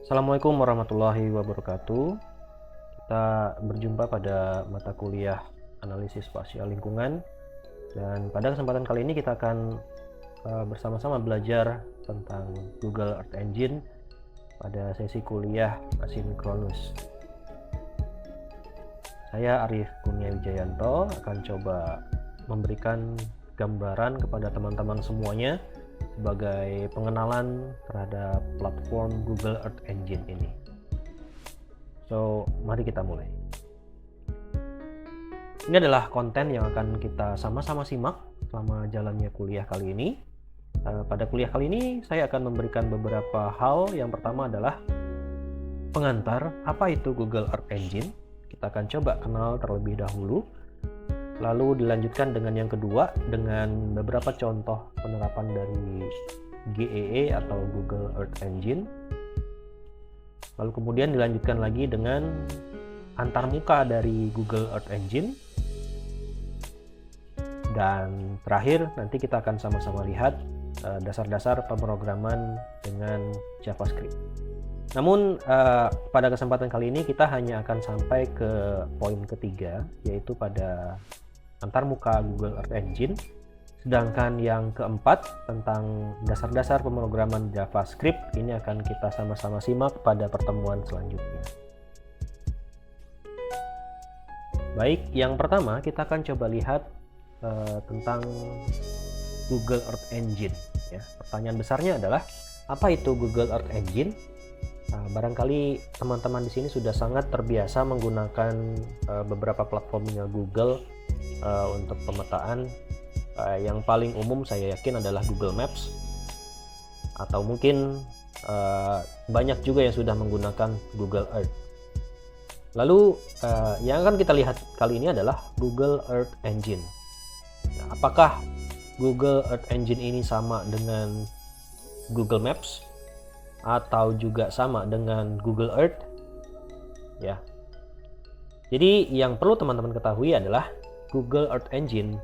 Assalamualaikum warahmatullahi wabarakatuh. Kita berjumpa pada mata kuliah analisis spasial lingkungan, dan pada kesempatan kali ini kita akan bersama-sama belajar tentang Google Earth Engine pada sesi kuliah asinkronus. Saya Arif Kurnia Wijayanto akan coba memberikan gambaran kepada teman-teman semuanya sebagai pengenalan terhadap platform Google Earth Engine ini. So, mari kita mulai. Ini adalah konten yang akan kita sama-sama simak selama jalannya kuliah kali ini. Pada kuliah kali ini, saya akan memberikan beberapa hal. Yang pertama adalah pengantar, apa itu Google Earth Engine. Kita akan coba kenal terlebih dahulu. Lalu dilanjutkan dengan yang kedua, dengan beberapa contoh penerapan dari GEE atau Google Earth Engine. Lalu kemudian dilanjutkan lagi dengan antarmuka dari Google Earth Engine. Dan terakhir nanti kita akan sama-sama lihat dasar-dasar pemrograman dengan JavaScript. Namun pada kesempatan kali ini kita hanya akan sampai ke poin ketiga, yaitu pada antarmuka Google Earth Engine. Sedangkan yang keempat tentang dasar-dasar pemrograman JavaScript ini akan kita sama-sama simak pada pertemuan selanjutnya. Baik, yang pertama kita akan coba lihat tentang Google Earth Engine. Ya, pertanyaan besarnya adalah apa itu Google Earth Engine? Barangkali teman-teman di sini sudah sangat terbiasa menggunakan beberapa platformnya Google untuk pemetaan. Yang paling umum saya yakin adalah Google Maps, atau mungkin banyak juga yang sudah menggunakan Google Earth. Lalu yang akan kita lihat kali ini adalah Google Earth Engine. Nah, apakah Google Earth Engine ini sama dengan Google Maps atau juga sama dengan Google Earth? Ya. Jadi yang perlu teman-teman ketahui adalah Google Earth Engine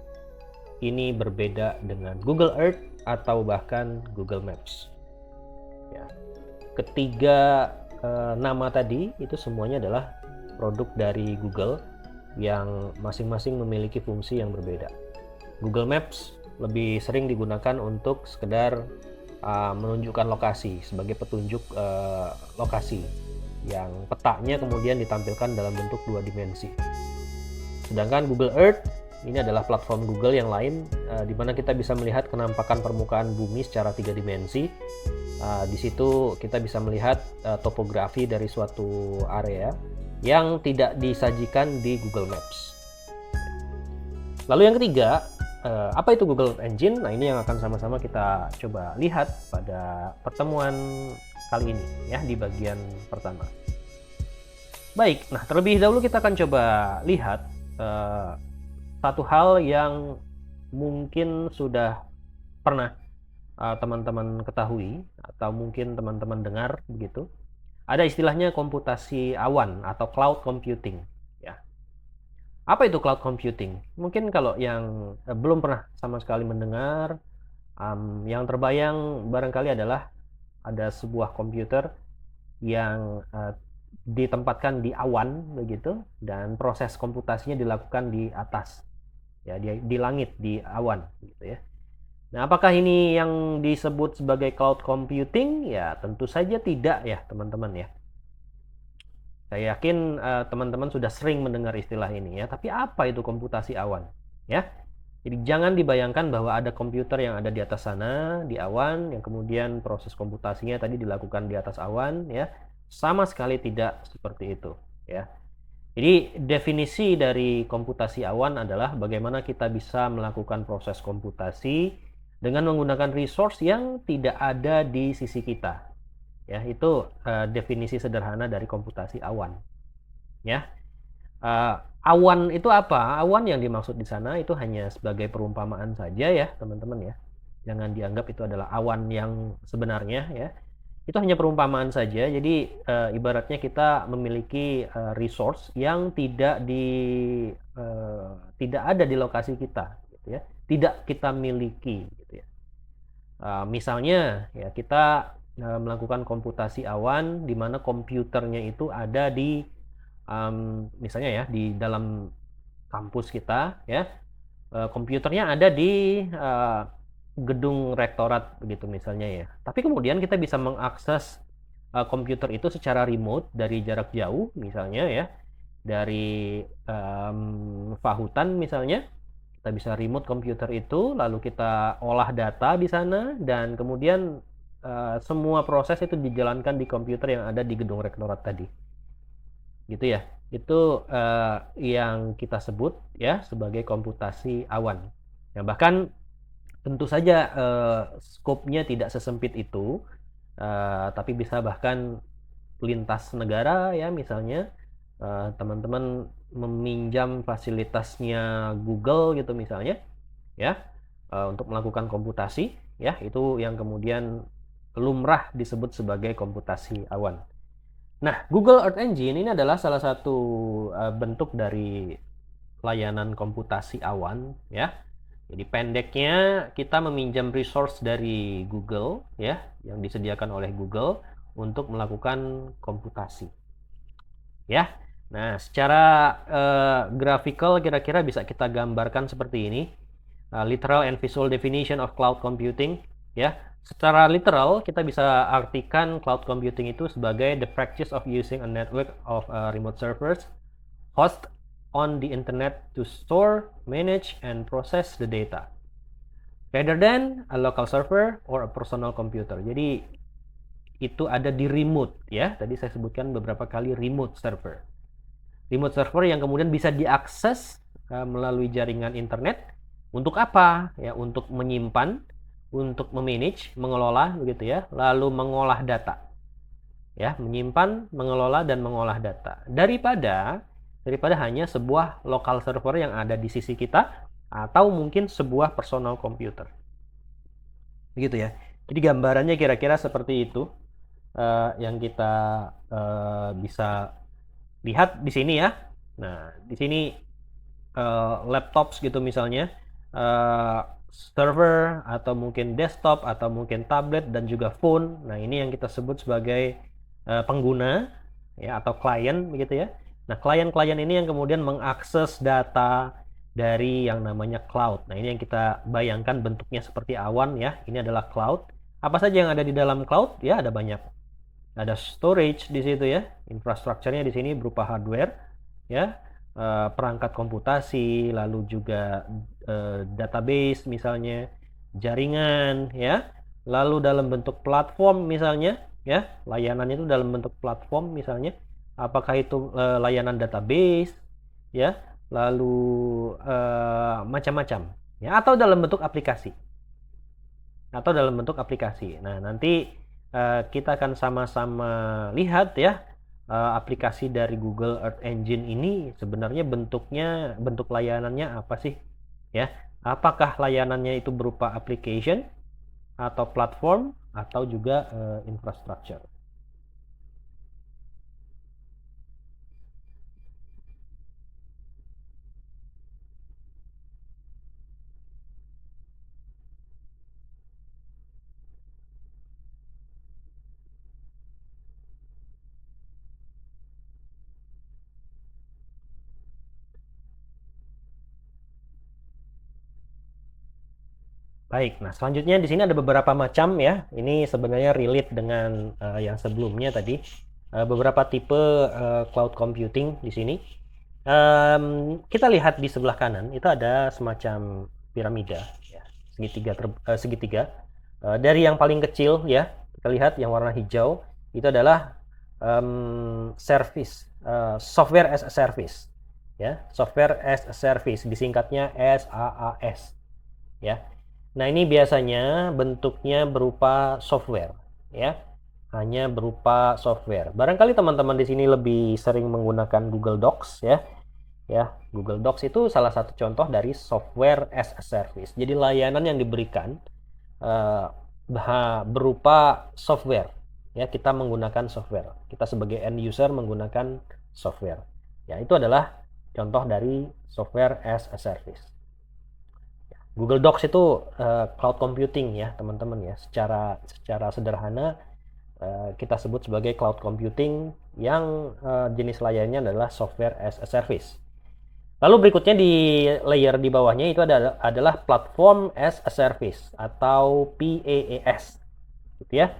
ini berbeda dengan Google Earth atau bahkan Google Maps. Ya. Ketiga nama tadi itu semuanya adalah produk dari Google yang masing-masing memiliki fungsi yang berbeda. Google Maps lebih sering digunakan untuk sekedar menunjukkan lokasi sebagai petunjuk lokasi yang petanya kemudian ditampilkan dalam bentuk 2 dimensi. Sedangkan Google Earth ini adalah platform Google yang lain di mana kita bisa melihat kenampakan permukaan bumi secara 3 dimensi. Di situ kita bisa melihat topografi dari suatu area yang tidak disajikan di Google Maps. Lalu yang ketiga, apa itu Google Earth Engine? Nah, ini yang akan sama-sama kita coba lihat pada pertemuan kali ini ya, di bagian pertama. Baik, nah terlebih dahulu kita akan coba lihat satu hal yang mungkin sudah pernah teman-teman ketahui atau mungkin teman-teman dengar begitu. Ada istilahnya komputasi awan atau cloud computing. Apa itu cloud computing? Mungkin kalau yang belum pernah sama sekali mendengar, yang terbayang barangkali adalah ada sebuah komputer yang ditempatkan di awan begitu, dan proses komputasinya dilakukan di atas, ya, di langit, di awan gitu ya. Nah, apakah ini yang disebut sebagai cloud computing? Ya, tentu saja tidak ya, teman-teman ya. Saya yakin teman-teman sudah sering mendengar istilah ini ya, tapi apa itu komputasi awan? Ya, jadi jangan dibayangkan bahwa ada komputer yang ada di atas sana, di awan, yang kemudian proses komputasinya tadi dilakukan di atas awan ya. Sama sekali tidak seperti itu ya. Jadi definisi dari komputasi awan adalah bagaimana kita bisa melakukan proses komputasi dengan menggunakan resource yang tidak ada di sisi kita. Ya, itu definisi sederhana dari komputasi awan. Ya, awan itu apa? Awan yang dimaksud di sana itu hanya sebagai perumpamaan saja ya, teman-teman ya. Jangan dianggap itu adalah awan yang sebenarnya ya. Itu hanya perumpamaan saja. Jadi ibaratnya kita memiliki resource yang tidak ada di lokasi kita, gitu ya. Tidak kita miliki, gitu ya. Misalnya ya, kita melakukan komputasi awan di mana komputernya itu ada di misalnya ya di dalam kampus kita ya, komputernya ada di gedung rektorat begitu misalnya ya. Tapi kemudian kita bisa mengakses komputer itu secara remote dari jarak jauh misalnya ya, dari Fahutan misalnya. Kita bisa remote komputer itu, lalu kita olah data di sana, dan kemudian semua proses itu dijalankan di komputer yang ada di gedung rektorat tadi. Gitu ya. Itu yang kita sebut ya sebagai komputasi awan. Ya, bahkan tentu saja skopnya tidak sesempit itu, tapi bisa bahkan lintas negara ya, misalnya teman-teman meminjam fasilitasnya Google gitu misalnya ya, untuk melakukan komputasi ya, itu yang kemudian lumrah disebut sebagai komputasi awan. Nah, Google Earth Engine ini adalah salah satu bentuk dari layanan komputasi awan ya. Jadi pendeknya kita meminjam resource dari Google ya, yang disediakan oleh Google untuk melakukan komputasi. Ya. Nah, secara graphical kira-kira bisa kita gambarkan seperti ini. Literal and visual definition of cloud computing ya. Secara literal kita bisa artikan cloud computing itu sebagai the practice of using a network of remote servers host on the internet to store, manage, and process the data rather than a local server or a personal computer. Jadi itu ada di remote ya. Tadi saya sebutkan beberapa kali remote server. Remote server yang kemudian bisa diakses melalui jaringan internet. Untuk apa? Ya, untuk menyimpan, untuk memanage, mengelola begitu ya, lalu mengolah data. Ya, menyimpan, mengelola dan mengolah data. Daripada hanya sebuah local server yang ada di sisi kita atau mungkin sebuah personal computer. Begitu ya. Jadi gambarannya kira-kira seperti itu yang kita bisa lihat di sini ya. Nah, di sini laptops gitu misalnya, server atau mungkin desktop atau mungkin tablet dan juga phone. Nah, ini yang kita sebut sebagai pengguna ya atau klien begitu ya. Nah, klien-klien ini yang kemudian mengakses data dari yang namanya cloud. Nah, ini yang kita bayangkan bentuknya seperti awan ya. Ini adalah cloud. Apa saja yang ada di dalam cloud? Ya, ada banyak. Ada storage di situ ya. Infrastrukturnya di sini berupa hardware ya, perangkat komputasi, lalu juga database misalnya, jaringan ya. Lalu dalam bentuk platform misalnya ya, layanannya itu dalam bentuk platform misalnya. Apakah itu layanan database ya, lalu macam-macam ya, atau dalam bentuk aplikasi. Nah, nanti kita akan sama-sama lihat ya, aplikasi dari Google Earth Engine ini sebenarnya bentuk layanannya apa sih ya? Apakah layanannya itu berupa application atau platform atau juga infrastructure? Baik, nah selanjutnya di sini ada beberapa macam ya. Ini sebenarnya relate dengan yang sebelumnya tadi. Beberapa tipe cloud computing di sini. Kita lihat di sebelah kanan itu ada semacam piramida, ya, segitiga. Dari yang paling kecil ya, kita lihat yang warna hijau itu adalah service, software as a service, ya, software as a service, disingkatnya SaaS, ya. Nah, ini biasanya bentuknya berupa software, ya. Hanya berupa software. Barangkali teman-teman di sini lebih sering menggunakan Google Docs, ya. Ya, Google Docs itu salah satu contoh dari software as a service. Jadi layanan yang diberikan berupa software. Ya, kita menggunakan software. Kita sebagai end user menggunakan software. Ya, itu adalah contoh dari software as a service. Google Docs itu cloud computing ya teman-teman ya, secara sederhana kita sebut sebagai cloud computing yang jenis layanannya adalah software as a service. Lalu berikutnya di layer di bawahnya itu adalah platform as a service atau PaaS, gitu ya.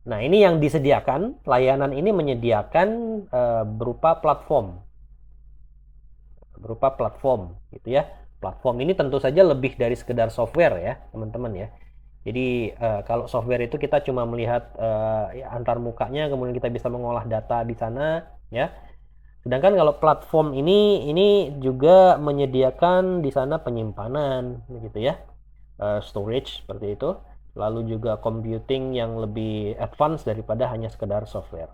Nah, ini yang disediakan, layanan ini menyediakan berupa platform, gitu ya. Platform ini tentu saja lebih dari sekedar software ya, teman-teman ya. Jadi kalau software itu kita cuma melihat ya, antar mukanya, kemudian kita bisa mengolah data di sana, ya. Sedangkan kalau platform ini juga menyediakan di sana penyimpanan, begitu ya, storage seperti itu, lalu juga computing yang lebih advance daripada hanya sekedar software.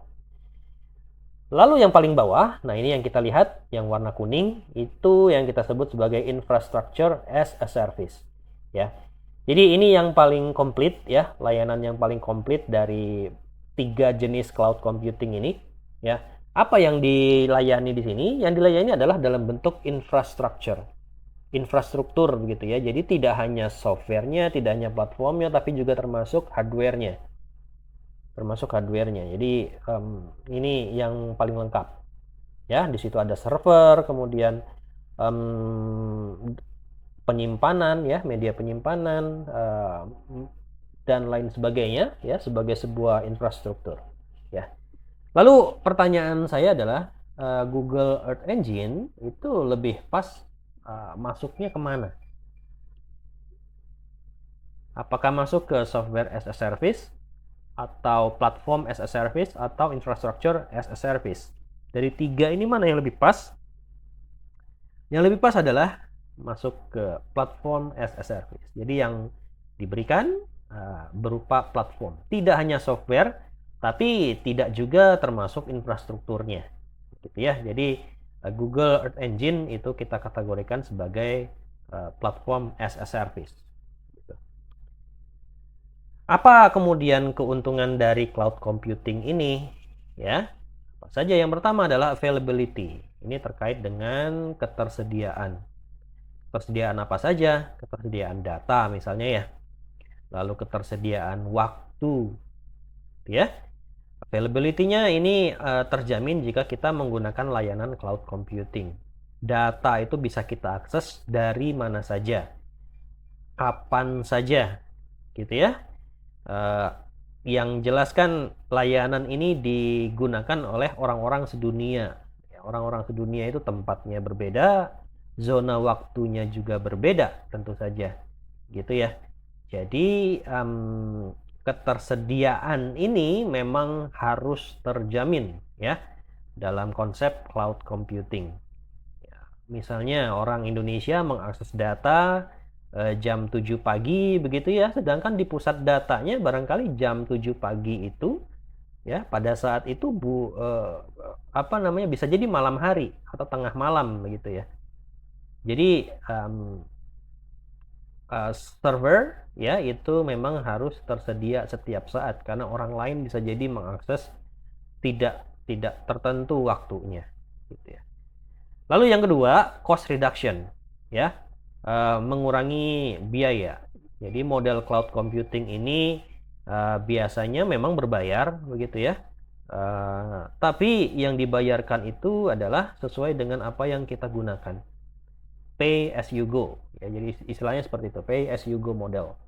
Lalu yang paling bawah, nah ini yang kita lihat, yang warna kuning, itu yang kita sebut sebagai infrastructure as a service, ya. Jadi ini yang paling komplit ya, layanan yang paling komplit dari 3 jenis cloud computing ini, ya. Apa yang dilayani di sini? Yang dilayani adalah dalam bentuk infrastruktur begitu ya. Jadi tidak hanya softwarenya, tidak hanya platformnya, tapi juga termasuk hardwarenya. Jadi ini yang paling lengkap. Ya, di situ ada server, kemudian penyimpanan ya, media penyimpanan dan lain sebagainya ya, sebagai sebuah infrastruktur ya. Lalu pertanyaan saya adalah Google Earth Engine itu lebih pas masuknya kemana? Apakah masuk ke software as a service, atau platform as a service, atau infrastructure as a service? Dari 3 ini mana yang lebih pas? Yang lebih pas adalah masuk ke platform as a service. Jadi yang diberikan berupa platform, tidak hanya software, tapi tidak juga termasuk infrastrukturnya, gitu ya. Jadi Google Earth Engine itu kita kategorikan sebagai platform as a service. Gitu. Apa kemudian keuntungan dari cloud computing ini? Ya, apa saja? Yang pertama adalah availability. Ini terkait dengan ketersediaan. Ketersediaan apa saja? Ketersediaan data misalnya ya. Lalu ketersediaan waktu, ya. Availability-nya ini terjamin jika kita menggunakan layanan cloud computing. Data itu bisa kita akses dari mana saja, kapan saja, gitu ya. Yang jelaskan layanan ini digunakan oleh orang-orang sedunia. Orang-orang sedunia itu tempatnya berbeda, zona waktunya juga berbeda, tentu saja, gitu ya. Jadi ketersediaan ini memang harus terjamin ya dalam konsep cloud computing. Ya, misalnya orang Indonesia mengakses data jam 7 pagi begitu ya, sedangkan di pusat datanya barangkali jam 7 pagi itu ya pada saat itu bisa jadi malam hari atau tengah malam begitu ya. Jadi server ya itu memang harus tersedia setiap saat karena orang lain bisa jadi mengakses tidak tertentu waktunya, gitu ya. Lalu yang kedua, cost reduction ya, mengurangi biaya. Jadi model cloud computing ini biasanya memang berbayar begitu ya, tapi yang dibayarkan itu adalah sesuai dengan apa yang kita gunakan. Pay as you go ya, jadi istilahnya seperti itu, pay as you go model.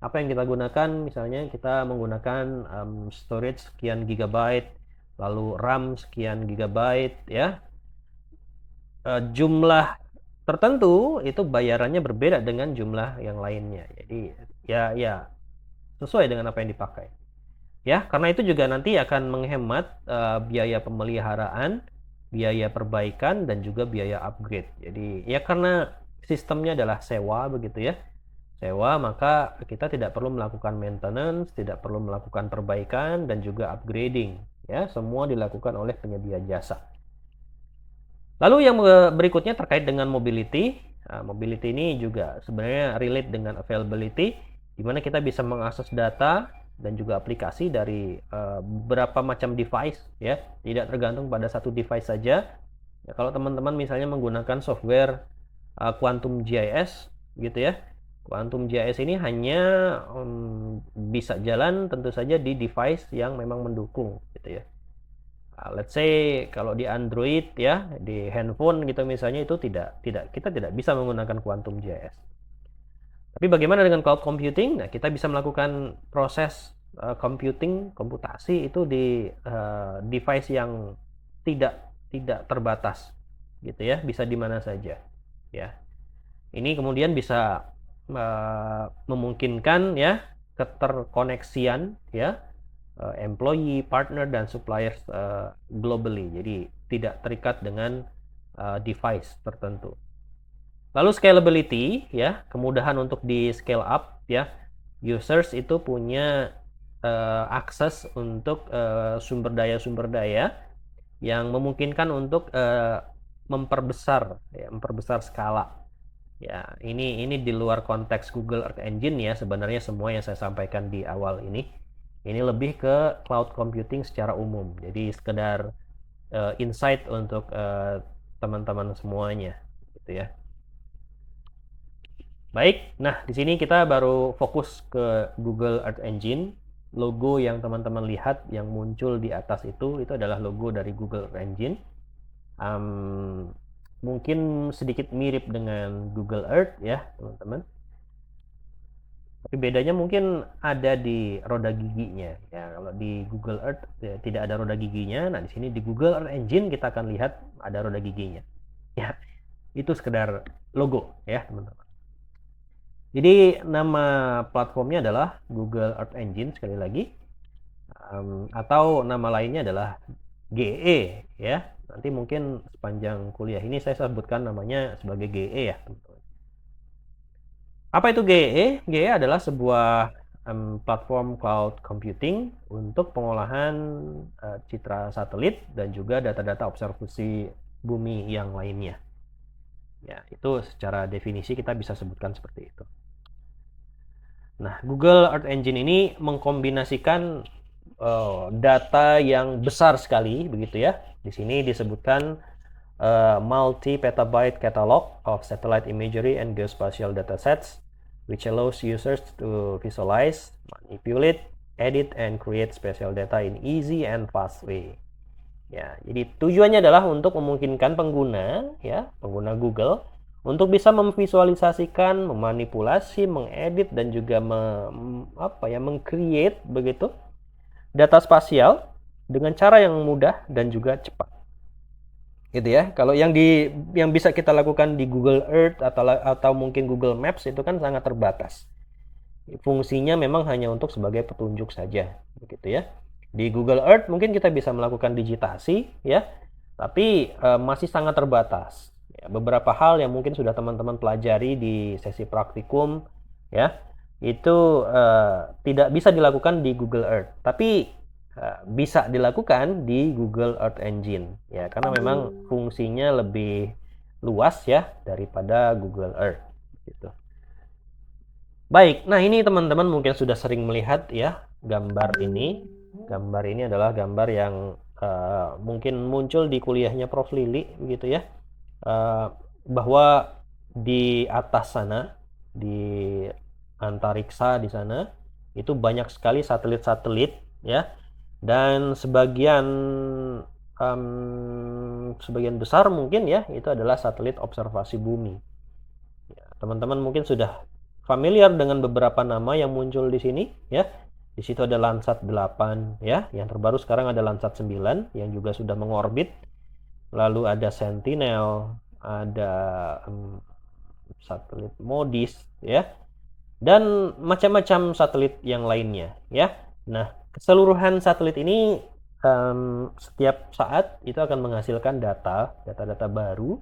Apa yang kita gunakan, misalnya kita menggunakan storage sekian gigabyte, lalu RAM sekian gigabyte ya, jumlah tertentu itu bayarannya berbeda dengan jumlah yang lainnya. Jadi ya sesuai dengan apa yang dipakai ya, karena itu juga nanti akan menghemat biaya pemeliharaan, biaya perbaikan, dan juga biaya upgrade. Jadi ya karena sistemnya adalah sewa begitu ya, sewa, maka kita tidak perlu melakukan maintenance, tidak perlu melakukan perbaikan dan juga upgrading ya, semua dilakukan oleh penyedia jasa. Lalu yang berikutnya terkait dengan mobility. Mobility ini juga sebenarnya relate dengan availability, di mana kita bisa mengakses data dan juga aplikasi dari beberapa macam device ya, tidak tergantung pada satu device saja ya. Kalau teman-teman misalnya menggunakan software Quantum GIS gitu ya, Quantum GIS ini hanya bisa jalan tentu saja di device yang memang mendukung gitu ya. Let's say kalau di Android ya, di handphone gitu misalnya, itu kita tidak bisa menggunakan Quantum GIS. Tapi bagaimana dengan cloud computing? Nah, kita bisa melakukan proses komputasi itu di device yang tidak terbatas gitu ya, bisa di mana saja ya. Ini kemudian bisa memungkinkan ya keterkoneksian ya employee, partner, dan suppliers globally. Jadi tidak terikat dengan device tertentu. Lalu scalability ya, kemudahan untuk di scale up ya. Users itu punya akses untuk sumber daya yang memungkinkan untuk memperbesar skala. Ya, ini di luar konteks Google Earth Engine ya, sebenarnya semua yang saya sampaikan di awal ini. Ini lebih ke cloud computing secara umum. Jadi sekedar insight untuk teman-teman semuanya gitu ya. Baik, nah di sini kita baru fokus ke Google Earth Engine. Logo yang teman-teman lihat yang muncul di atas itu adalah logo dari Google Earth Engine. Mungkin sedikit mirip dengan Google Earth ya, teman-teman. Tapi bedanya mungkin ada di roda giginya. Ya, kalau di Google Earth ya, tidak ada roda giginya. Nah, di sini di Google Earth Engine kita akan lihat ada roda giginya. Ya, itu sekedar logo ya, teman-teman. Jadi nama platformnya adalah Google Earth Engine sekali lagi, atau nama lainnya adalah GE ya. Nanti mungkin sepanjang kuliah ini saya sebutkan namanya sebagai GE ya, teman-teman. Apa itu GE? GE adalah sebuah platform cloud computing untuk pengolahan citra satelit dan juga data-data observasi bumi yang lainnya. Ya, itu secara definisi kita bisa sebutkan seperti itu. Nah, Google Earth Engine ini mengkombinasikan data yang besar sekali, begitu ya. Di sini disebutkan multi-petabyte catalog of satellite imagery and geospatial datasets, which allows users to visualize, manipulate, edit, and create spatial data in easy and fast way. Ya, jadi tujuannya adalah untuk memungkinkan pengguna Google untuk bisa memvisualisasikan, memanipulasi, mengedit, dan juga meng-create begitu data spasial dengan cara yang mudah dan juga cepat. Gitu ya. Kalau yang bisa kita lakukan di Google Earth atau mungkin Google Maps itu kan sangat terbatas. Fungsinya memang hanya untuk sebagai petunjuk saja, begitu ya. Di Google Earth mungkin kita bisa melakukan digitasi ya, tapi masih sangat terbatas. Ya, beberapa hal yang mungkin sudah teman-teman pelajari di sesi praktikum ya, itu tidak bisa dilakukan di Google Earth, tapi bisa dilakukan di Google Earth Engine ya, karena memang fungsinya lebih luas ya daripada Google Earth gitu. Baik, nah ini teman-teman mungkin sudah sering melihat ya gambar ini. Gambar ini adalah gambar yang mungkin muncul di kuliahnya Prof. Lili begitu ya. Bahwa di atas sana, di antariksa di sana, itu banyak sekali satelit-satelit ya. Dan sebagian besar mungkin ya itu adalah satelit observasi bumi. Ya, teman-teman mungkin sudah familiar dengan beberapa nama yang muncul di sini ya. Di situ ada Landsat 8 ya, yang terbaru sekarang ada Landsat 9 yang juga sudah mengorbit. Lalu ada Sentinel, ada satelit MODIS ya. Dan macam-macam satelit yang lainnya ya. Nah, keseluruhan satelit ini setiap saat itu akan menghasilkan data-data baru.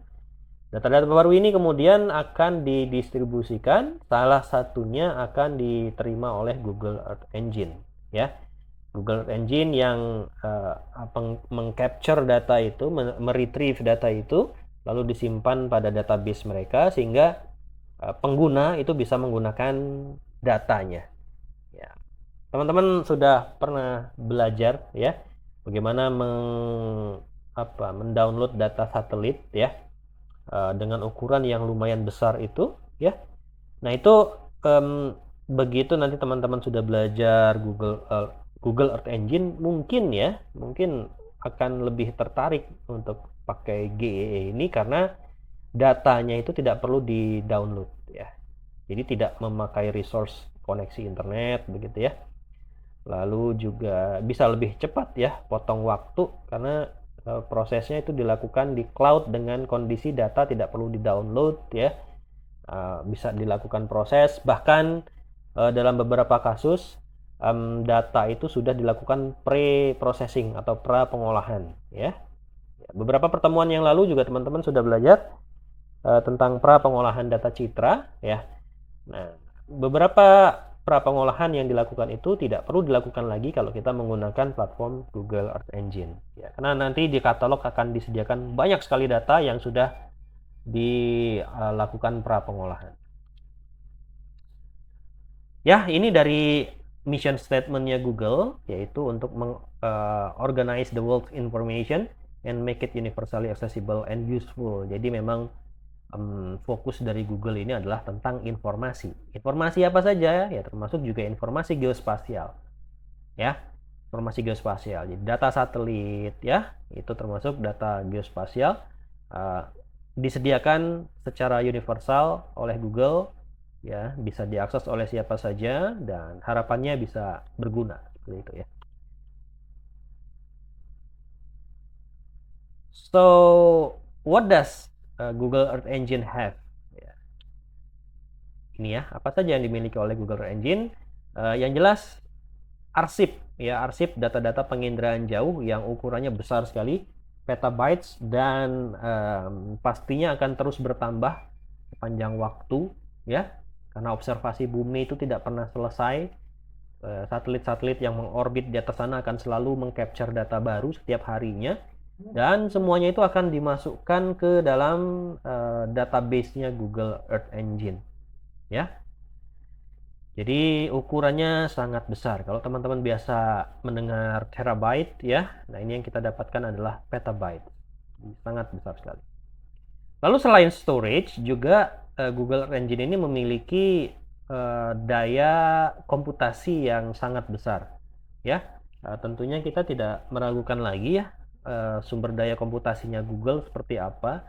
Data-data baru ini kemudian akan didistribusikan, salah satunya akan diterima oleh Google Earth Engine ya. Google Earth Engine yang mengcapture data itu, meretrieve data itu, lalu disimpan pada database mereka sehingga pengguna itu bisa menggunakan datanya. Ya. Teman-teman sudah pernah belajar ya bagaimana mendownload data satelit ya dengan ukuran yang lumayan besar itu ya. Nah, itu begitu nanti teman-teman sudah belajar Google Earth Engine, mungkin akan lebih tertarik untuk pakai GEE ini karena datanya itu tidak perlu di-download ya. Jadi tidak memakai resource koneksi internet begitu ya. Lalu juga bisa lebih cepat ya, potong waktu karena prosesnya itu dilakukan di cloud dengan kondisi data tidak perlu di-download ya. Bisa dilakukan proses, bahkan dalam beberapa kasus data itu sudah dilakukan pre-processing atau pra-pengolahan ya. Beberapa pertemuan yang lalu juga teman-teman sudah belajar tentang pra-pengolahan data citra ya. Nah, beberapa pra-pengolahan yang dilakukan itu tidak perlu dilakukan lagi kalau kita menggunakan platform Google Earth Engine ya. Karena nanti di katalog akan disediakan banyak sekali data yang sudah dilakukan pra-pengolahan. Ya, ini dari mission statement-nya Google, yaitu untuk organize the world's information and make it universally accessible and useful. Jadi memang fokus dari Google ini adalah tentang informasi. Informasi apa saja? Ya, termasuk juga informasi geospasial. Ya, informasi geospasial. Jadi data satelit, ya, itu termasuk data geospasial. Disediakan secara universal oleh Google, ya, bisa diakses oleh siapa saja dan harapannya bisa berguna seperti itu ya. So, what does Google Earth Engine have? Ya. Ini ya, apa saja yang dimiliki oleh Google Earth Engine? Yang jelas arsip ya, arsip data-data penginderaan jauh yang ukurannya besar sekali, petabytes, dan pastinya akan terus bertambah sepanjang waktu ya, karena observasi bumi itu tidak pernah selesai. Satelit-satelit yang mengorbit di atas sana akan selalu mengcapture data baru setiap harinya, dan semuanya itu akan dimasukkan ke dalam database-nya Google Earth Engine ya. Jadi ukurannya sangat besar. Kalau teman-teman biasa mendengar terabyte ya, nah ini yang kita dapatkan adalah petabyte. Sangat besar sekali. Lalu selain storage juga Google Earth Engine ini memiliki daya komputasi yang sangat besar ya. Tentunya kita tidak meragukan lagi ya sumber daya komputasinya Google seperti apa,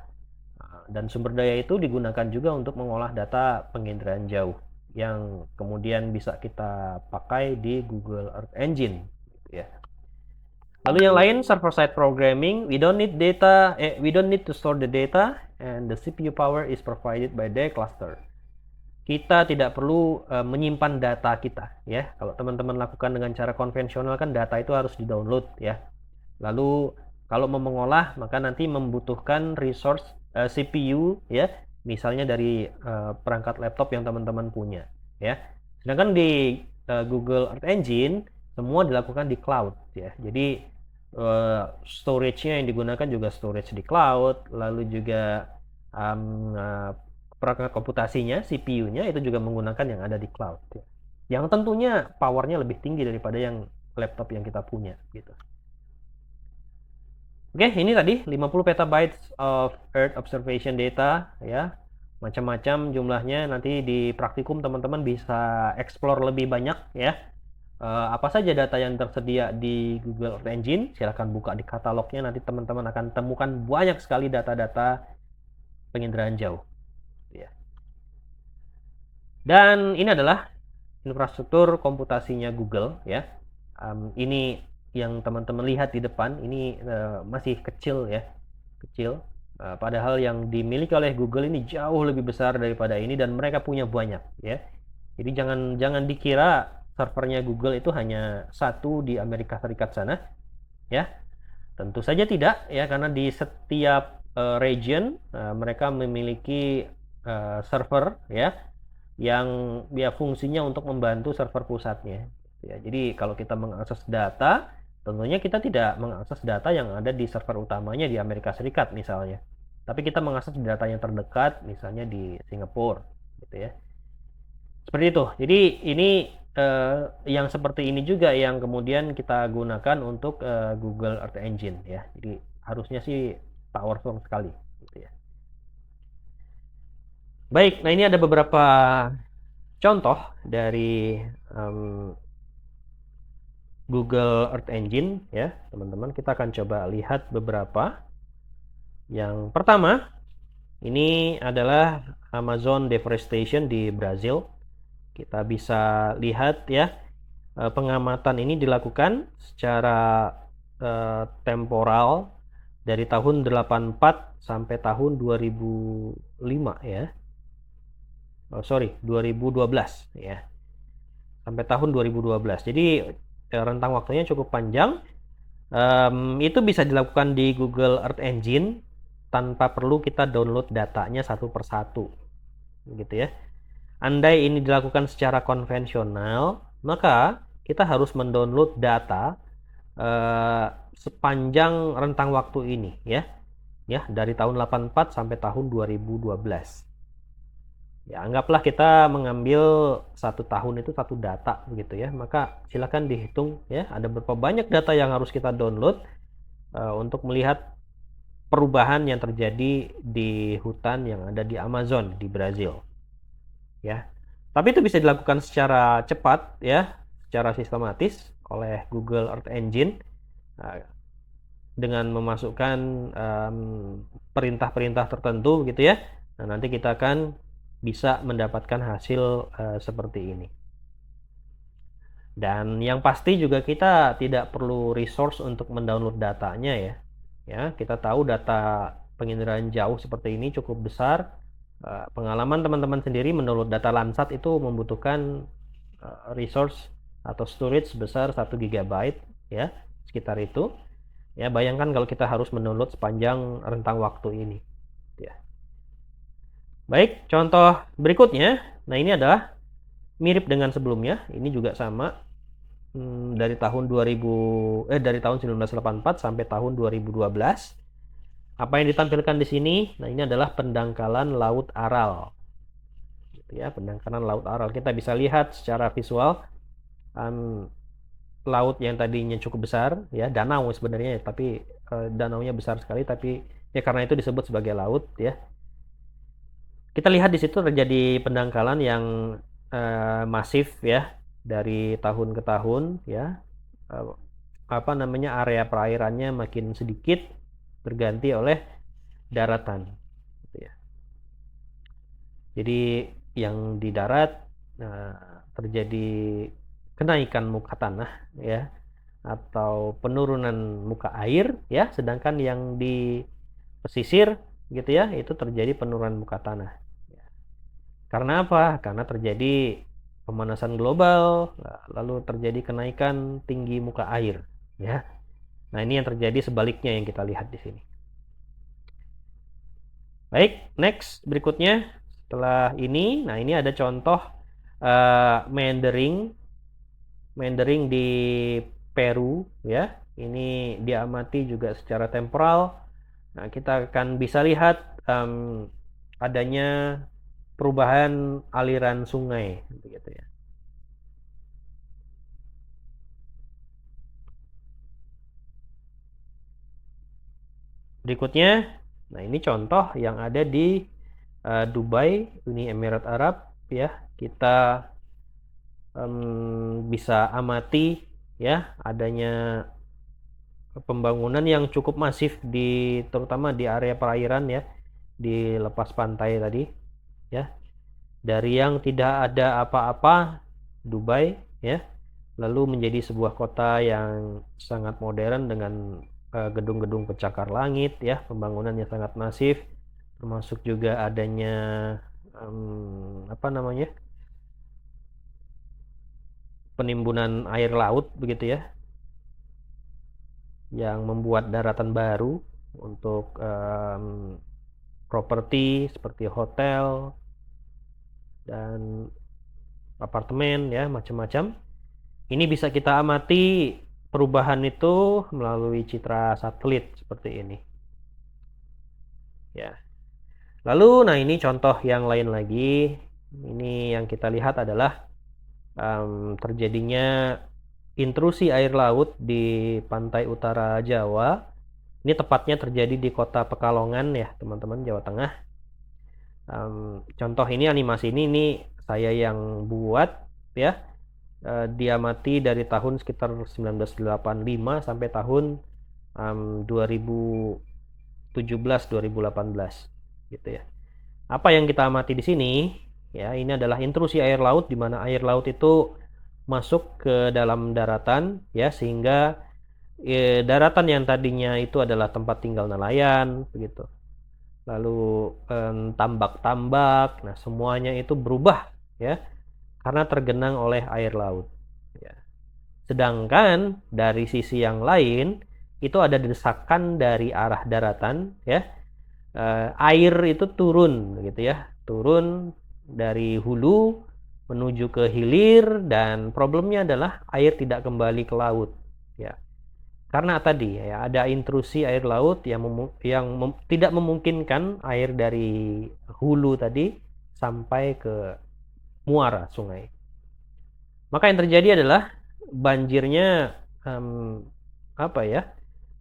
dan sumber daya itu digunakan juga untuk mengolah data penginderaan jauh yang kemudian bisa kita pakai di Google Earth Engine ya. Lalu yang lain, server side programming, we don't need to store the data, and the CPU power is provided by the cluster. Kita tidak perlu menyimpan data kita ya. Kalau teman-teman lakukan dengan cara konvensional kan data itu harus di-download ya. Lalu kalau mau mengolah maka nanti membutuhkan resource CPU ya, misalnya dari perangkat laptop yang teman-teman punya ya. Sedangkan di Google Earth Engine semua dilakukan di cloud ya. Jadi storage-nya yang digunakan juga storage di cloud, lalu juga perangkat komputasinya, CPU-nya itu juga menggunakan yang ada di cloud ya. Yang tentunya powernya lebih tinggi daripada yang laptop yang kita punya gitu. Oke, ini tadi 50 petabytes of Earth observation data ya. Macam-macam jumlahnya, nanti di praktikum teman-teman bisa explore lebih banyak ya. Apa saja data yang tersedia di Google Earth Engine, silahkan buka di katalognya, nanti teman-teman akan temukan banyak sekali data-data penginderaan jauh ya. Dan ini adalah infrastruktur komputasinya Google ya. Ini yang teman-teman lihat di depan ini masih kecil ya, kecil. Padahal yang dimiliki oleh Google ini jauh lebih besar daripada ini dan mereka punya banyak ya. Jadi jangan dikira servernya Google itu hanya satu di Amerika Serikat sana ya. Tentu saja tidak ya, karena di setiap region mereka memiliki server ya, yang fungsinya untuk membantu server pusatnya ya. Jadi kalau kita mengakses data, tentunya kita tidak mengakses data yang ada di server utamanya di Amerika Serikat misalnya, tapi kita mengakses data yang terdekat misalnya di Singapura gitu ya. Seperti itu. Jadi ini yang seperti ini juga yang kemudian kita gunakan untuk Google Earth Engine ya. Jadi harusnya sih powerful sekali gitu ya. Baik, nah ini ada beberapa contoh dari Google Earth Engine ya, teman-teman. Kita akan coba lihat beberapa. Yang pertama, ini adalah Amazon deforestation di Brazil. Kita bisa lihat ya, pengamatan ini dilakukan secara temporal dari tahun 84 sampai tahun 2005 ya. 2012 ya. Sampai tahun 2012. Jadi rentang waktunya cukup panjang. Itu bisa dilakukan di Google Earth Engine tanpa perlu kita download datanya satu persatu, gitu ya. Andai ini dilakukan secara konvensional, maka kita harus mendownload data sepanjang rentang waktu ini ya, dari tahun 84 sampai tahun 2012. Ya, anggaplah kita mengambil 1 tahun itu satu data begitu ya, maka silakan dihitung ya, ada berapa banyak data yang harus kita download untuk melihat perubahan yang terjadi di hutan yang ada di Amazon di Brazil ya. Tapi itu bisa dilakukan secara cepat ya, secara sistematis oleh Google Earth Engine dengan memasukkan perintah-perintah tertentu gitu ya. Nah, nanti kita akan bisa mendapatkan hasil seperti ini. Dan yang pasti juga kita tidak perlu resource untuk mendownload datanya ya. Ya, kita tahu data penginderaan jauh seperti ini cukup besar. Pengalaman teman-teman sendiri mendownload data Landsat itu membutuhkan resource atau storage sebesar 1 GB ya, sekitar itu. Ya, bayangkan kalau kita harus mendownload sepanjang rentang waktu ini. Ya. Baik, contoh berikutnya. Nah, ini adalah mirip dengan sebelumnya. Ini juga sama. Dari tahun 1984 sampai tahun 2012. Apa yang ditampilkan di sini? Nah, ini adalah pendangkalan Laut Aral. Gitu ya, pendangkalan Laut Aral. Kita bisa lihat secara visual laut yang tadinya cukup besar, ya, danau sebenarnya, tapi danaunya besar sekali, tapi ya karena itu disebut sebagai laut, ya. Kita lihat di situ terjadi pendangkalan yang masif, ya, dari tahun ke tahun, ya. Area perairannya makin sedikit berganti oleh daratan, gitu ya. Jadi yang di darat terjadi kenaikan muka tanah ya, atau penurunan muka air ya, sedangkan yang di pesisir gitu ya, itu terjadi penurunan muka tanah. Karena apa? Karena terjadi pemanasan global, lalu terjadi kenaikan tinggi muka air ya. Nah, ini yang terjadi sebaliknya yang kita lihat di sini. Baik, next berikutnya setelah ini, nah ini ada contoh meandering di Peru ya. Ini diamati juga secara temporal. Nah, kita akan bisa lihat adanya perubahan aliran sungai begitu ya. Berikutnya, nah ini contoh yang ada di Dubai, Uni Emirat Arab ya. Kita bisa amati ya adanya pembangunan yang cukup masif terutama di area perairan ya, di lepas pantai tadi ya. Dari yang tidak ada apa-apa, Dubai ya, lalu menjadi sebuah kota yang sangat modern dengan gedung-gedung pencakar langit ya, pembangunan yang sangat masif, termasuk juga adanya penimbunan air laut begitu ya, yang membuat daratan baru untuk properti seperti hotel dan apartemen ya, macam-macam. Ini bisa kita amati perubahan itu melalui citra satelit seperti ini ya. Lalu nah ini contoh yang lain lagi. Ini yang kita lihat adalah terjadinya intrusi air laut di pantai utara Jawa. Ini tepatnya terjadi di kota Pekalongan ya teman-teman, Jawa Tengah. Contoh ini, animasi ini saya yang buat ya. Dia mati dari tahun sekitar 1985 sampai tahun 2017-2018 gitu ya. Apa yang kita amati di sini ya, ini adalah intrusi air laut, di mana air laut itu masuk ke dalam daratan ya, sehingga daratan yang tadinya itu adalah tempat tinggal nelayan begitu, lalu tambak-tambak, nah semuanya itu berubah ya karena tergenang oleh air laut ya. Sedangkan dari sisi yang lain itu ada desakan dari arah daratan ya. Air itu turun gitu ya, turun dari hulu menuju ke hilir, dan problemnya adalah air tidak kembali ke laut ya. Karena tadi ya ada intrusi air laut yang tidak memungkinkan air dari hulu tadi sampai ke muara sungai. Maka yang terjadi adalah banjirnya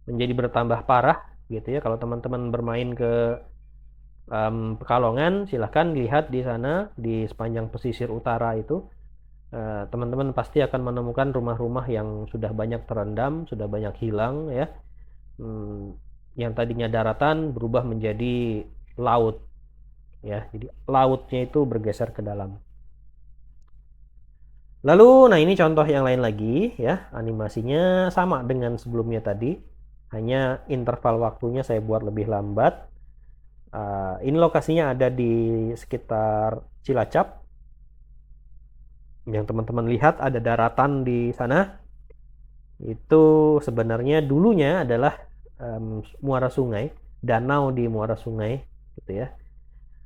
menjadi bertambah parah gitu ya. Kalau teman-teman bermain ke Pekalongan, silahkan lihat di sana di sepanjang pesisir utara itu, teman-teman pasti akan menemukan rumah-rumah yang sudah banyak terendam, sudah banyak hilang ya. Yang tadinya daratan berubah menjadi laut ya. Jadi lautnya itu bergeser ke dalam. Lalu, nah ini contoh yang lain lagi ya, animasinya sama dengan sebelumnya tadi, hanya interval waktunya saya buat lebih lambat. Ini lokasinya ada di sekitar Cilacap. Yang teman-teman lihat ada daratan di sana. Itu sebenarnya dulunya adalah muara sungai, danau di muara sungai gitu ya.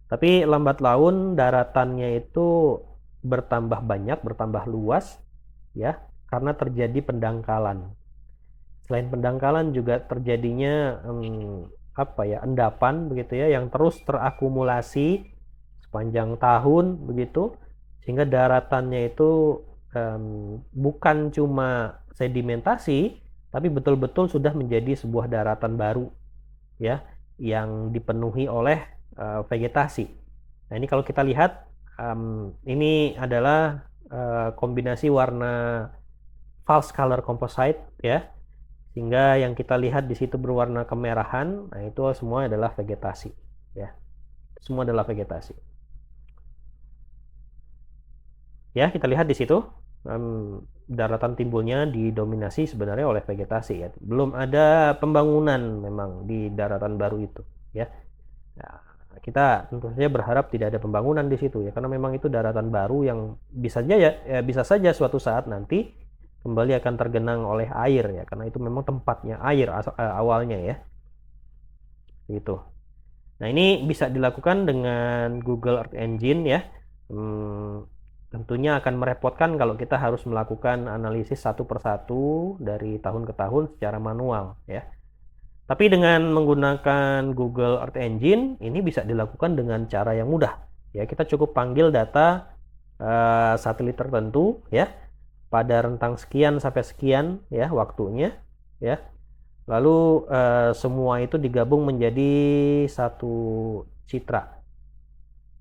Tapi lambat laun daratannya itu bertambah banyak, bertambah luas ya, karena terjadi pendangkalan. Selain pendangkalan juga terjadinya endapan begitu ya, yang terus terakumulasi sepanjang tahun begitu, sehingga daratannya itu bukan cuma sedimentasi, tapi betul-betul sudah menjadi sebuah daratan baru ya, yang dipenuhi oleh vegetasi. Nah ini kalau kita lihat, ini adalah kombinasi warna false color composite ya, sehingga yang kita lihat di situ berwarna kemerahan. Nah itu semua adalah vegetasi ya, semua adalah vegetasi ya. Kita lihat di situ daratan timbulnya didominasi sebenarnya oleh vegetasi ya, belum ada pembangunan memang di daratan baru itu ya. Nah, kita tentu saja berharap tidak ada pembangunan di situ ya, karena memang itu daratan baru yang bisa saja suatu saat nanti kembali akan tergenang oleh air ya, karena itu memang tempatnya air awalnya ya. Gitu. Nah, ini bisa dilakukan dengan Google Earth Engine ya. Tentunya akan merepotkan kalau kita harus melakukan analisis satu persatu dari tahun ke tahun secara manual ya. Tapi dengan menggunakan Google Earth Engine ini bisa dilakukan dengan cara yang mudah ya. Kita cukup panggil data satelit tertentu ya, pada rentang sekian sampai sekian ya waktunya ya. Lalu semua itu digabung menjadi satu citra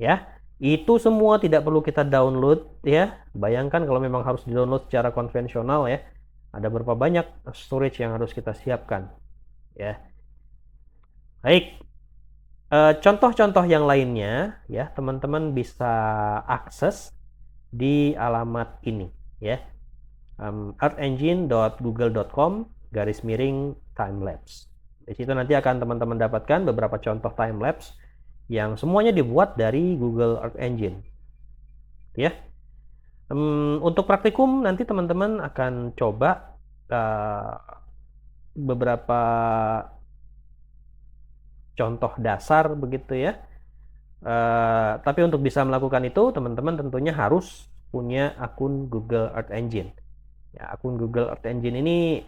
ya. Itu semua tidak perlu kita download ya. Bayangkan kalau memang harus di-download secara konvensional ya, ada berapa banyak storage yang harus kita siapkan ya. Baik, contoh-contoh yang lainnya ya, teman-teman bisa akses di alamat ini ya, earthengine.google.com/timelapse. Di situ nanti akan teman-teman dapatkan beberapa contoh timelapse yang semuanya dibuat dari Google Earth Engine ya. Untuk praktikum nanti teman-teman akan coba beberapa contoh dasar begitu ya. Tapi untuk bisa melakukan itu teman-teman tentunya harus punya akun Google Earth Engine ya. Akun Google Earth Engine ini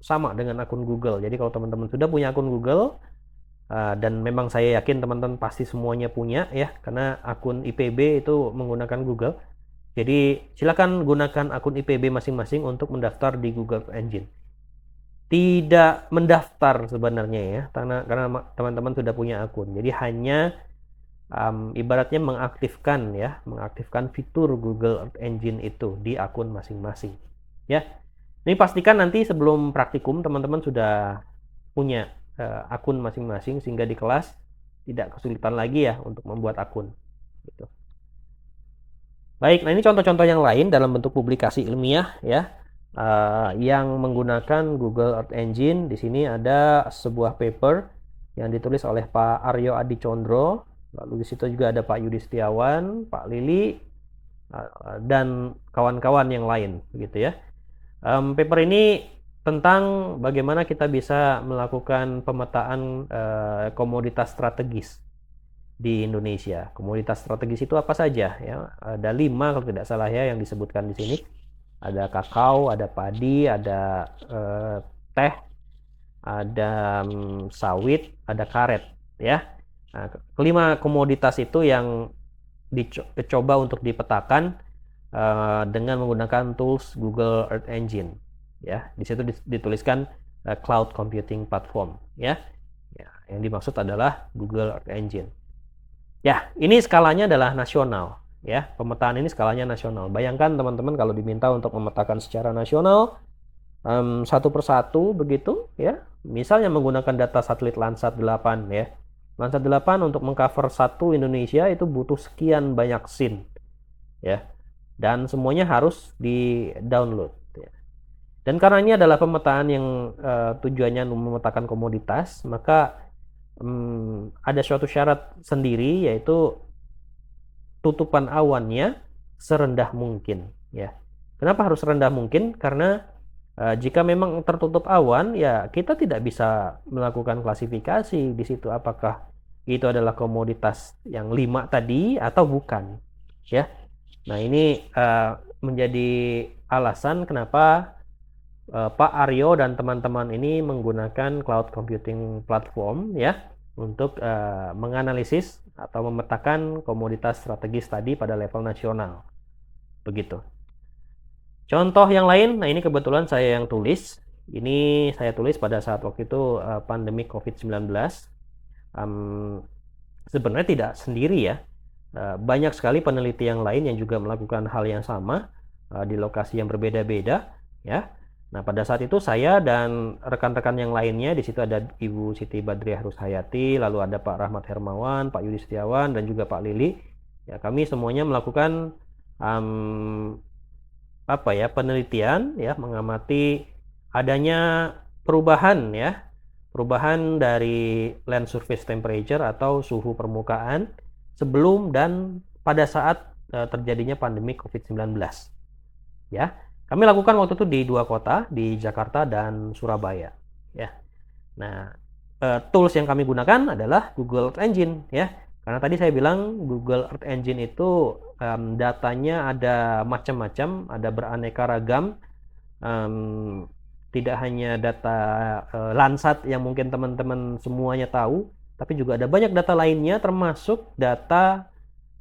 sama dengan akun Google. Jadi kalau teman-teman sudah punya akun Google, dan memang saya yakin teman-teman pasti semuanya punya ya, karena akun IPB itu menggunakan Google. Jadi silakan gunakan akun IPB masing-masing untuk mendaftar di Google Engine. Tidak mendaftar sebenarnya ya, karena teman-teman sudah punya akun. Jadi hanya ibaratnya mengaktifkan fitur Google Earth Engine itu di akun masing-masing. Ya, ini pastikan nanti sebelum praktikum teman-teman sudah punya akun masing-masing sehingga di kelas tidak kesulitan lagi ya untuk membuat akun. Gitu. Baik, nah ini contoh-contoh yang lain dalam bentuk publikasi ilmiah ya. Yang menggunakan Google Earth Engine. Di sini ada sebuah paper yang ditulis oleh Pak Aryo Adi Condro, lalu di situ juga ada Pak Yudi Setiawan, Pak Lili, dan kawan-kawan yang lain, gitu ya. Paper ini tentang bagaimana kita bisa melakukan pemetaan komoditas strategis di Indonesia. Komoditas strategis itu apa saja? Ya, ada 5 kalau tidak salah ya yang disebutkan di sini. Ada kakao, ada padi, ada teh, ada sawit, ada karet, ya. Nah, kelima komoditas itu yang dicoba untuk dipetakan dengan menggunakan tools Google Earth Engine, ya. Di situ dituliskan cloud computing platform, ya. Ya, yang dimaksud adalah Google Earth Engine. Ya, ini skalanya adalah nasional. Ya, pemetaan ini skalanya nasional. Bayangkan teman-teman kalau diminta untuk memetakan secara nasional satu persatu begitu ya. Misalnya menggunakan data satelit Landsat 8 ya. Landsat 8 untuk mengcover satu Indonesia itu butuh sekian banyak scene ya. Dan semuanya harus di-download ya. Dan karena ini adalah pemetaan yang tujuannya memetakan komoditas, maka ada suatu syarat sendiri yaitu tutupan awannya serendah mungkin ya. Kenapa harus rendah mungkin? Karena jika memang tertutup awan ya kita tidak bisa melakukan klasifikasi di situ apakah itu adalah komoditas yang 5 tadi atau bukan ya. Nah, ini menjadi alasan kenapa Pak Aryo dan teman-teman ini menggunakan cloud computing platform ya untuk menganalisis atau memetakan komoditas strategis tadi pada level nasional. Begitu. Contoh yang lain, nah ini kebetulan saya yang tulis. Ini saya tulis pada saat waktu itu pandemi COVID-19. Sebenarnya tidak sendiri ya. Banyak sekali peneliti yang lain yang juga melakukan hal yang sama di lokasi yang berbeda-beda ya. Nah, pada saat itu saya dan rekan-rekan yang lainnya, di situ ada Ibu Siti Badriah Rushayati, lalu ada Pak Rahmat Hermawan, Pak Yudi Setiawan, dan juga Pak Lili. Ya, kami semuanya melakukan penelitian, ya, mengamati adanya perubahan, ya, perubahan dari land surface temperature atau suhu permukaan sebelum dan pada saat terjadinya pandemi COVID-19. Ya. Kami lakukan waktu itu di 2 kota, di Jakarta dan Surabaya. Ya. Nah, tools yang kami gunakan adalah Google Earth Engine, ya. Karena tadi saya bilang Google Earth Engine itu datanya ada macam-macam, ada beraneka ragam. Tidak hanya data Landsat yang mungkin teman-teman semuanya tahu, tapi juga ada banyak data lainnya, termasuk data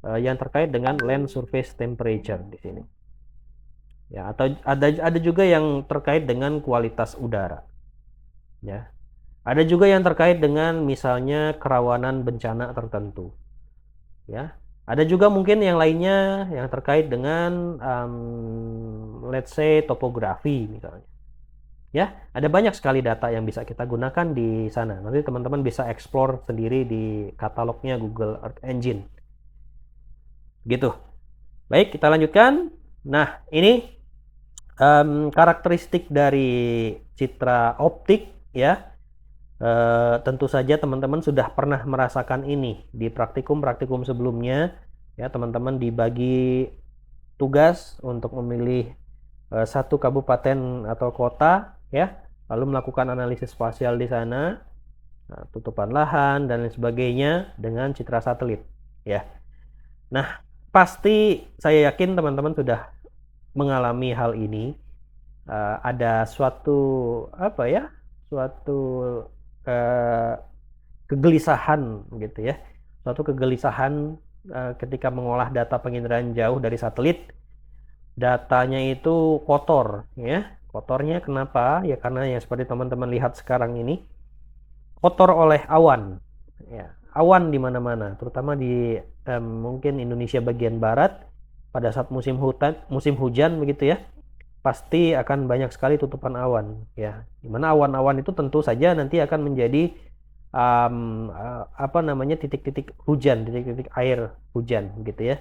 yang terkait dengan land surface temperature di sini. Ya, atau ada juga yang terkait dengan kualitas udara. Ya. Ada juga yang terkait dengan misalnya kerawanan bencana tertentu. Ya. Ada juga mungkin yang lainnya yang terkait dengan let's say topografi misalnya. Ya, ada banyak sekali data yang bisa kita gunakan di sana. Nanti teman-teman bisa explore sendiri di katalognya Google Earth Engine. Gitu. Baik, kita lanjutkan. Nah, ini karakteristik dari citra optik ya. Tentu saja teman-teman sudah pernah merasakan ini di praktikum sebelumnya ya. Teman-teman dibagi tugas untuk memilih satu kabupaten atau kota ya, lalu melakukan analisis spasial di sana, tutupan lahan dan lain sebagainya dengan citra satelit ya. Nah, pasti saya yakin teman-teman sudah mengalami hal ini. Ada suatu kegelisahan gitu ya, suatu kegelisahan ketika mengolah data penginderaan jauh dari satelit. Datanya itu kotor ya. Kotornya kenapa? Ya karena yang seperti teman-teman lihat sekarang ini kotor oleh awan ya. awan di mana-mana, terutama di mungkin Indonesia bagian barat pada saat musim hujan begitu ya, pasti akan banyak sekali tutupan awan ya. Dimana awan-awan itu tentu saja nanti akan menjadi apa namanya titik-titik hujan, titik-titik air hujan gitu ya.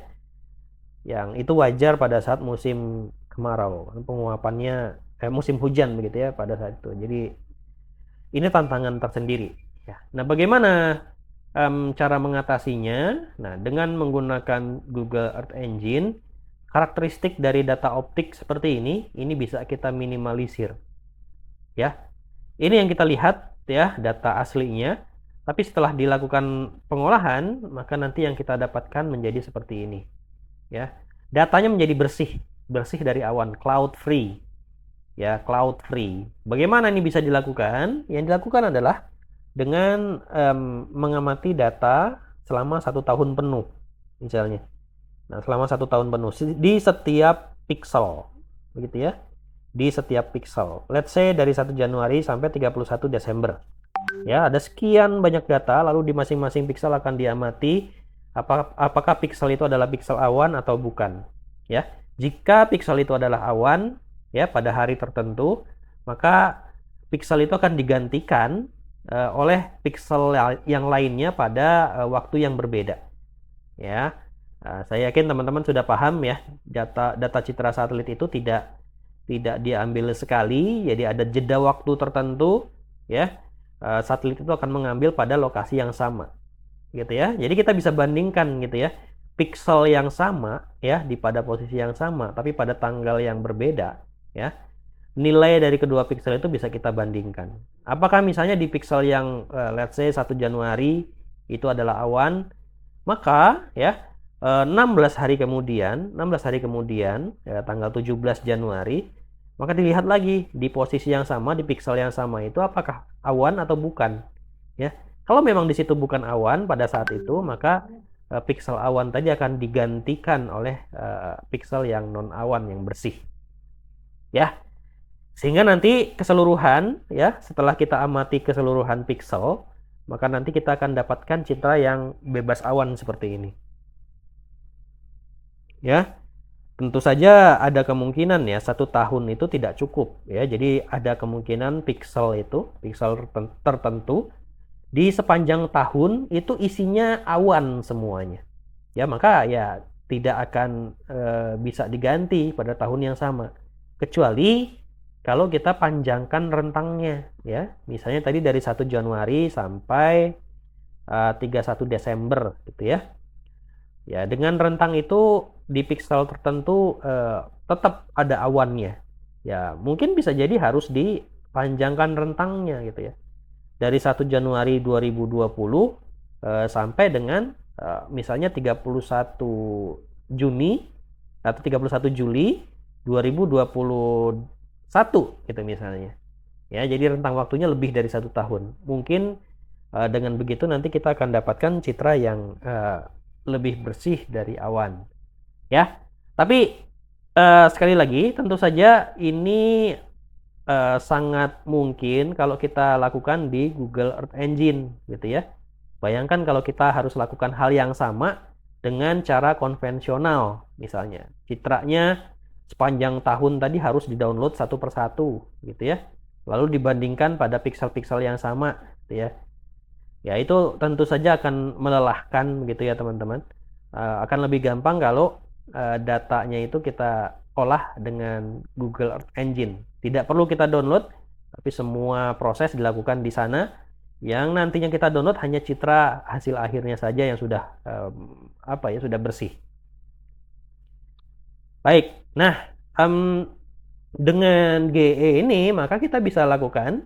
Yang itu wajar pada saat musim kemarau, penguapannya musim hujan begitu ya pada saat itu. Jadi ini tantangan tersendiri ya. Nah, bagaimana cara mengatasinya? Nah, dengan menggunakan Google Earth Engine, karakteristik dari data optik seperti ini bisa kita minimalisir. Ya, ini yang kita lihat ya, data aslinya. Tapi setelah dilakukan pengolahan, maka nanti yang kita dapatkan menjadi seperti ini. Ya, datanya menjadi bersih dari awan, cloud free. Ya, cloud free. Bagaimana ini bisa dilakukan? Yang dilakukan adalah dengan mengamati data selama 1 tahun penuh, misalnya. Nah, selama 1 tahun penuh di setiap pixel, begitu ya, di setiap pixel. Let's say dari 1 Januari sampai 31 Desember. Ya, ada sekian banyak data, lalu di masing-masing pixel akan diamati apakah pixel itu adalah pixel awan atau bukan. Ya, jika pixel itu adalah awan, ya pada hari tertentu, maka pixel itu akan digantikan oleh pixel yang lainnya pada waktu yang berbeda. Ya, saya yakin teman-teman sudah paham ya, data citra satelit itu tidak diambil sekali, jadi ada jeda waktu tertentu ya. Satelit itu akan mengambil pada lokasi yang sama, gitu ya. Jadi kita bisa bandingkan gitu ya, pixel yang sama ya pada posisi yang sama, tapi pada tanggal yang berbeda ya. Nilai dari kedua pixel itu bisa kita bandingkan. Apakah misalnya di pixel yang let's say 1 Januari itu adalah awan, maka ya 16 hari kemudian ya, tanggal 17 Januari, maka dilihat lagi di posisi yang sama, di pixel yang sama itu apakah awan atau bukan ya. Kalau memang di situ bukan awan pada saat itu, maka pixel awan tadi akan digantikan oleh pixel yang non awan yang bersih ya. Sehingga nanti keseluruhan ya, setelah kita amati keseluruhan pixel, maka nanti kita akan dapatkan citra yang bebas awan seperti ini. Ya, tentu saja ada kemungkinan ya 1 tahun itu tidak cukup ya. Jadi ada kemungkinan pixel tertentu di sepanjang tahun itu isinya awan semuanya. Ya, maka ya tidak akan bisa diganti pada tahun yang sama. Kecuali kalau kita panjangkan rentangnya ya. Misalnya tadi dari 1 Januari sampai 31 Desember gitu ya. Ya, dengan rentang itu di pixel tertentu tetap ada awannya. Ya, mungkin bisa jadi harus dipanjangkan rentangnya gitu ya. Dari 1 Januari 2020 sampai dengan misalnya 31 Juni atau 31 Juli 2021 gitu misalnya. Ya, jadi rentang waktunya lebih dari 1 tahun. Mungkin dengan begitu nanti kita akan dapatkan citra yang lebih bersih dari awan. Ya, tapi sekali lagi tentu saja ini sangat mungkin kalau kita lakukan di Google Earth Engine gitu ya. Bayangkan kalau kita harus lakukan hal yang sama dengan cara konvensional, misalnya citranya sepanjang tahun tadi harus di-download satu persatu gitu ya. Lalu dibandingkan pada pixel-pixel yang sama gitu ya. Ya, itu tentu saja akan melelahkan gitu ya teman-teman. Akan lebih gampang kalau datanya itu kita olah dengan Google Earth Engine. Tidak perlu kita download, tapi semua proses dilakukan di sana. Yang nantinya kita download hanya citra hasil akhirnya saja yang sudah sudah bersih. Baik, nah dengan GE ini maka kita bisa lakukan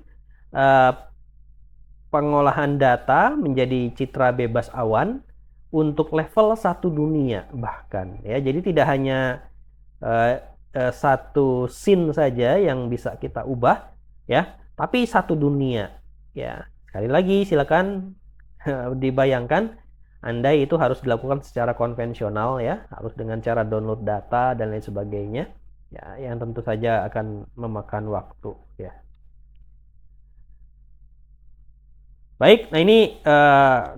pengolahan data menjadi citra bebas awan untuk level 1 dunia bahkan ya. Jadi tidak hanya satu scene saja yang bisa kita ubah ya, tapi 1 dunia ya. Sekali lagi silakan dibayangkan andai itu harus dilakukan secara konvensional ya, harus dengan cara download data dan lain sebagainya ya, yang tentu saja akan memakan waktu ya. Baik, nah ini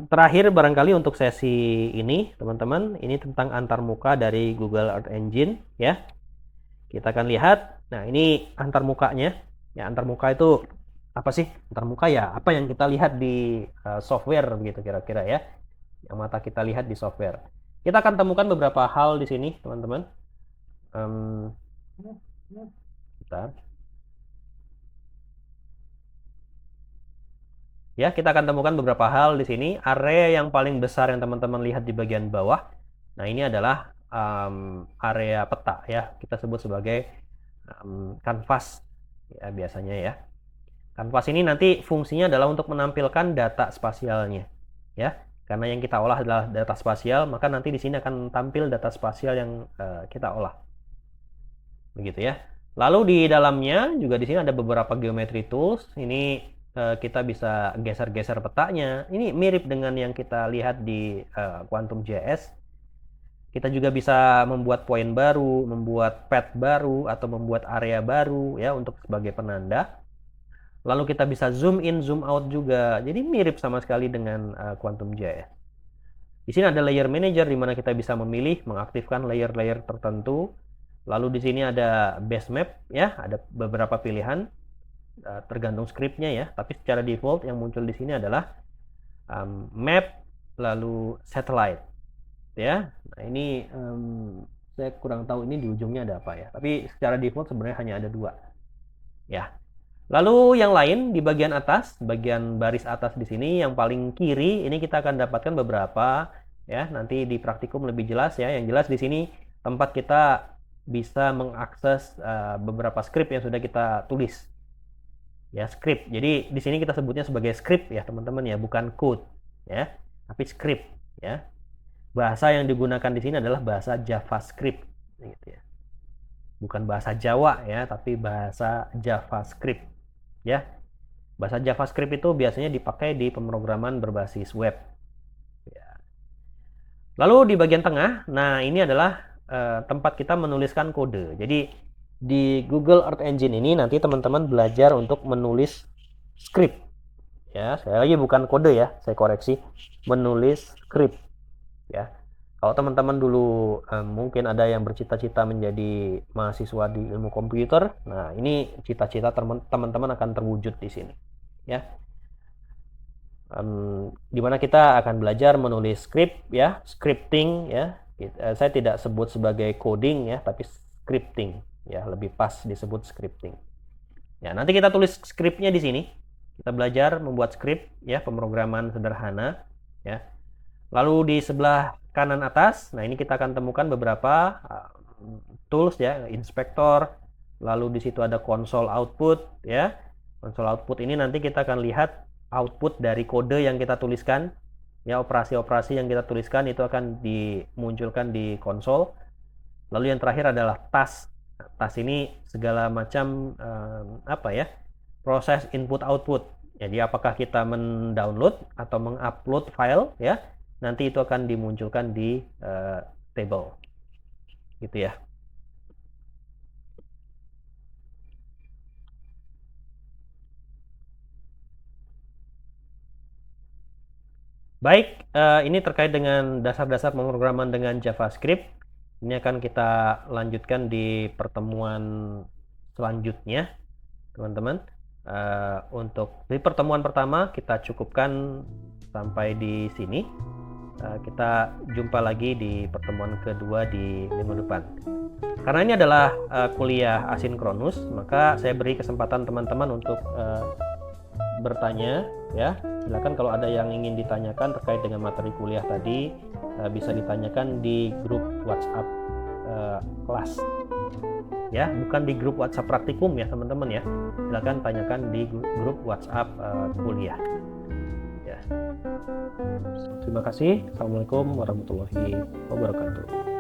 terakhir barangkali untuk sesi ini, teman-teman. Ini tentang antarmuka dari Google Earth Engine, ya. Kita akan lihat. Nah, ini antarmukanya. Ya, antarmuka itu apa sih? Antarmuka ya, apa yang kita lihat di software begitu kira-kira ya. Yang mata kita lihat di software. Kita akan temukan beberapa hal di sini, teman-teman. Bentar. Ya, kita akan temukan beberapa hal di sini. Area yang paling besar yang teman-teman lihat di bagian bawah. Nah, ini adalah area peta ya. Kita sebut sebagai kanvas ya biasanya ya. Kanvas ini nanti fungsinya adalah untuk menampilkan data spasialnya ya. Karena yang kita olah adalah data spasial, maka nanti di sini akan tampil data spasial yang kita olah. Begitu ya. Lalu di dalamnya juga di sini ada beberapa geometry tools. Ini kita bisa geser-geser petanya. Ini mirip dengan yang kita lihat di Quantum.js. Kita juga bisa membuat poin baru, membuat path baru, atau membuat area baru ya untuk sebagai penanda. Lalu kita bisa zoom in, zoom out juga. Jadi mirip sama sekali dengan Quantum.js. Di sini ada layer manager di mana kita bisa memilih, mengaktifkan layer-layer tertentu. Lalu di sini ada base map ya, ada beberapa pilihan tergantung scriptnya ya. Tapi secara default yang muncul di sini adalah map lalu satellite ya. Nah ini saya kurang tahu ini di ujungnya ada apa ya. Tapi secara default sebenarnya hanya ada dua ya. Lalu yang lain di bagian atas, bagian baris atas di sini yang paling kiri ini kita akan dapatkan beberapa ya. Nanti di praktikum lebih jelas ya. Yang jelas di sini tempat kita bisa mengakses beberapa script yang sudah kita tulis. Ya, script. Jadi di sini kita sebutnya sebagai script ya, teman-teman ya, bukan code ya, tapi script ya. Bahasa yang digunakan di sini adalah bahasa JavaScript gitu ya. Bukan bahasa Jawa ya, tapi bahasa JavaScript ya. Bahasa JavaScript itu biasanya dipakai di pemrograman berbasis web. Ya. Lalu di bagian tengah, nah ini adalah tempat kita menuliskan kode. Jadi di Google Earth Engine ini nanti teman-teman belajar untuk menulis script. Ya, saya lagi bukan kode ya, saya koreksi, menulis script. Ya. Kalau teman-teman dulu mungkin ada yang bercita-cita menjadi mahasiswa di ilmu komputer, nah ini cita-cita teman-teman akan terwujud di sini. Ya. Dimana kita akan belajar menulis script ya, scripting ya. Saya tidak sebut sebagai coding ya, tapi scripting ya, lebih pas disebut scripting. Ya, nanti kita tulis scriptnya di sini. Kita belajar membuat script ya, pemrograman sederhana ya. Lalu di sebelah kanan atas, nah ini kita akan temukan beberapa tools ya, inspektor. Lalu di situ ada console output ya. Console output ini nanti kita akan lihat output dari kode yang kita tuliskan. Ya, operasi-operasi yang kita tuliskan itu akan dimunculkan di konsol. Lalu yang terakhir adalah task. Tas ini segala macam proses input output. Jadi apakah kita mendownload atau mengupload file ya, nanti itu akan dimunculkan di table gitu ya. Baik, ini terkait dengan dasar-dasar pemrograman dengan JavaScript. Ini akan kita lanjutkan di pertemuan selanjutnya, teman-teman. Untuk di pertemuan pertama kita cukupkan sampai di sini. Kita jumpa lagi di pertemuan kedua di minggu depan. Karena ini adalah kuliah asinkronus, maka saya beri kesempatan teman-teman untuk bertanya ya. Silakan kalau ada yang ingin ditanyakan terkait dengan materi kuliah tadi, bisa ditanyakan di grup WhatsApp kelas ya, bukan di grup WhatsApp praktikum ya teman-teman ya. Silakan tanyakan di grup WhatsApp kuliah ya. Terima kasih. Assalamualaikum warahmatullahi wabarakatuh.